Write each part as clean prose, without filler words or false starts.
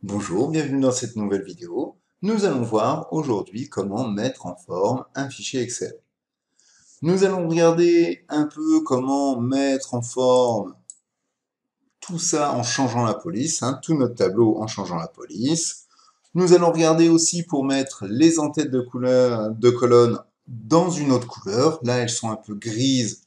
Bonjour, bienvenue dans cette nouvelle vidéo. Nous allons voir aujourd'hui comment mettre en forme un fichier Excel. Nous allons regarder un peu comment mettre en forme tout ça en changeant la police, tout notre tableau en changeant la police. Nous allons regarder aussi pour mettre les entêtes de colonne dans une autre couleur. Là, elles sont un peu grises.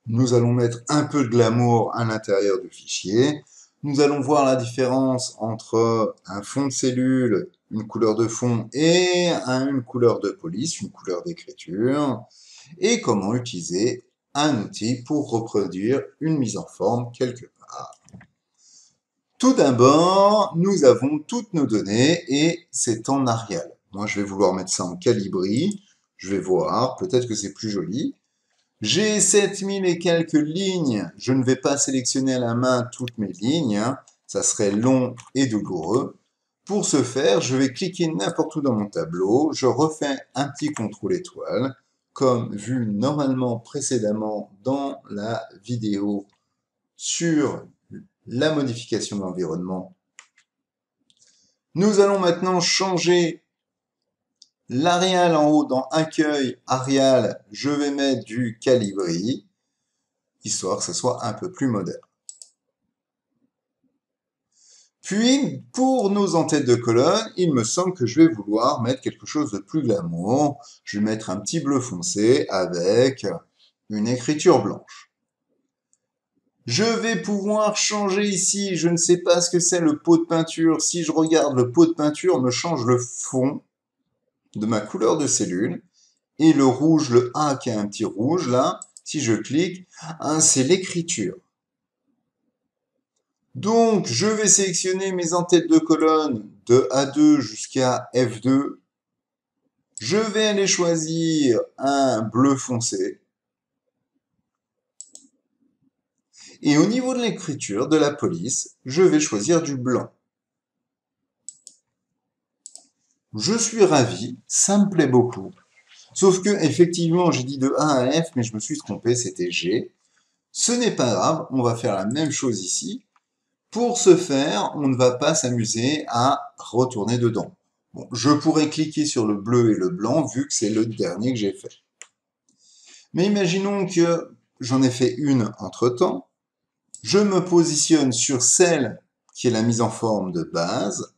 Nous allons mettre un peu de glamour à l'intérieur du fichier. Nous allons voir la différence entre un fond de cellule, une couleur de fond, et une couleur de police, une couleur d'écriture, et comment utiliser un outil pour reproduire une mise en forme quelque part. Tout d'abord, nous avons toutes nos données et c'est en Arial. Moi, je vais vouloir mettre ça en Calibri. Je vais voir, peut-être que c'est plus joli. J'ai 7000 et quelques lignes. Je ne vais pas sélectionner à la main toutes mes lignes. Ça serait long et douloureux. Pour ce faire, je vais cliquer n'importe où dans mon tableau. Je refais un petit contrôle étoile, comme vu normalement précédemment dans la vidéo sur la modification de l'environnement. Nous allons maintenant changer l'Arial en haut dans Accueil, Arial, je vais mettre du Calibri, histoire que ce soit un peu plus moderne. Puis, pour nos entêtes de colonne, il me semble que je vais vouloir mettre quelque chose de plus glamour. Je vais mettre un petit bleu foncé avec une écriture blanche. Je vais pouvoir changer ici, je ne sais pas ce que c'est le pot de peinture. Si je regarde, le pot de peinture me change le fond de ma couleur de cellule. Et le rouge, le A qui a un petit rouge là, si je clique, c'est l'écriture. Donc, je vais sélectionner mes entêtes de colonne de A2 jusqu'à F2. Je vais aller choisir un bleu foncé. Et au niveau de l'écriture, de la police, je vais choisir du blanc. Je suis ravi, ça me plaît beaucoup. Sauf que, effectivement, j'ai dit de A à F, mais je me suis trompé, c'était G. Ce n'est pas grave, on va faire la même chose ici. Pour ce faire, on ne va pas s'amuser à retourner dedans. Bon, je pourrais cliquer sur le bleu et le blanc, vu que c'est le dernier que j'ai fait. Mais imaginons que j'en ai fait une entre-temps. Je me positionne sur celle qui est la mise en forme de base.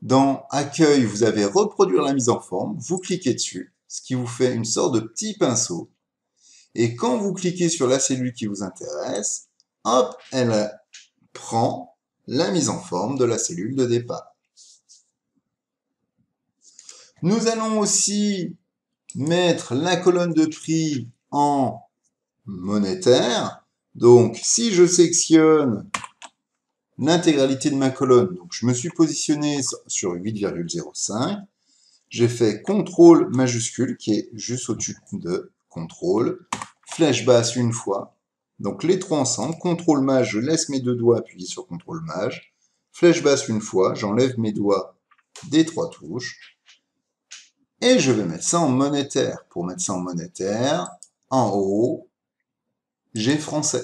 Dans Accueil, vous avez Reproduire la mise en forme. Vous cliquez dessus, ce qui vous fait une sorte de petit pinceau. Et quand vous cliquez sur la cellule qui vous intéresse, hop, elle prend la mise en forme de la cellule de départ. Nous allons aussi mettre la colonne de prix en monétaire. Donc, si je sélectionne l'intégralité de ma colonne, donc je me suis positionné sur 8,05, j'ai fait CTRL majuscule, qui est juste au-dessus de CTRL, flèche basse une fois, donc les trois ensemble, CTRL maj, je laisse mes deux doigts appuyés sur CTRL maj, flèche basse une fois, j'enlève mes doigts des trois touches, et je vais mettre ça en monétaire. Pour mettre ça en monétaire, en haut, j'ai français.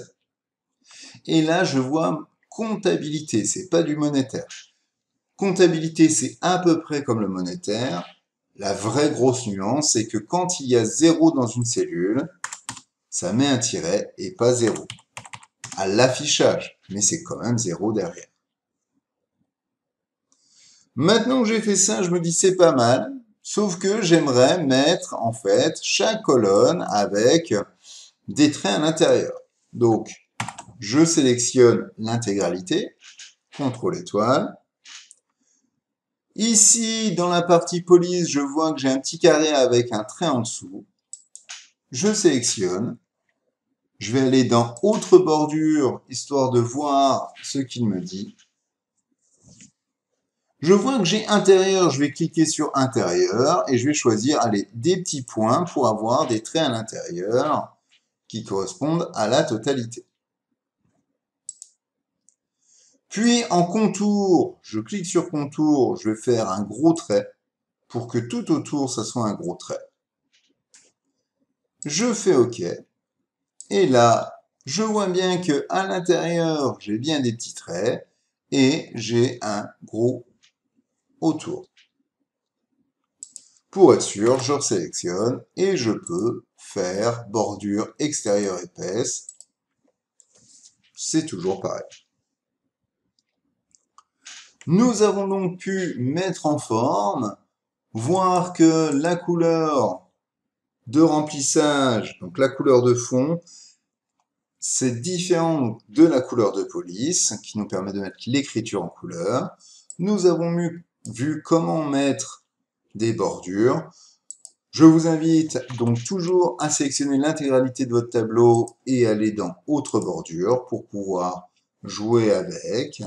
Et là, je vois comptabilité, c'est pas du monétaire. Comptabilité, c'est à peu près comme le monétaire. La vraie grosse nuance, c'est que quand il y a 0 dans une cellule, ça met un tiret et pas 0. À l'affichage, mais c'est quand même 0 derrière. Maintenant que j'ai fait ça, je me dis c'est pas mal, sauf que j'aimerais mettre en fait chaque colonne avec des traits à l'intérieur. Donc, je sélectionne l'intégralité, CTRL étoile. Ici, dans la partie police, je vois que j'ai un petit carré avec un trait en dessous. Je sélectionne. Je vais aller dans Autre bordure, histoire de voir ce qu'il me dit. Je vois que j'ai intérieur, je vais cliquer sur intérieur et je vais choisir, allez, des petits points pour avoir des traits à l'intérieur qui correspondent à la totalité. Puis en contour, je clique sur contour, je vais faire un gros trait pour que tout autour, ça soit un gros trait. Je fais OK. Et là, je vois bien que à l'intérieur, j'ai bien des petits traits et j'ai un gros autour. Pour être sûr, je sélectionne et je peux faire bordure extérieure épaisse. C'est toujours pareil. Nous avons donc pu mettre en forme, voir que la couleur de remplissage, donc la couleur de fond, c'est différent de la couleur de police, qui nous permet de mettre l'écriture en couleur. Nous avons vu comment mettre des bordures. Je vous invite donc toujours à sélectionner l'intégralité de votre tableau et aller dans Autres bordures pour pouvoir jouer avec.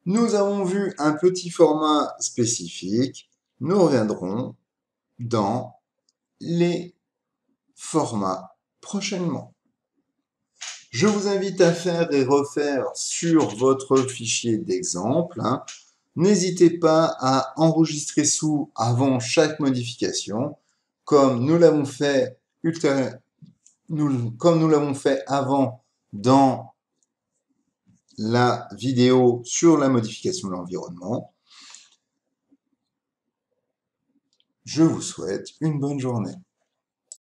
Nous avons vu un petit format spécifique. Nous reviendrons dans les formats prochainement. Je vous invite à faire et refaire sur votre fichier d'exemple. N'hésitez pas à enregistrer sous avant chaque modification, comme nous l'avons fait avant dans la vidéo sur la modification de l'environnement. Je vous souhaite une bonne journée.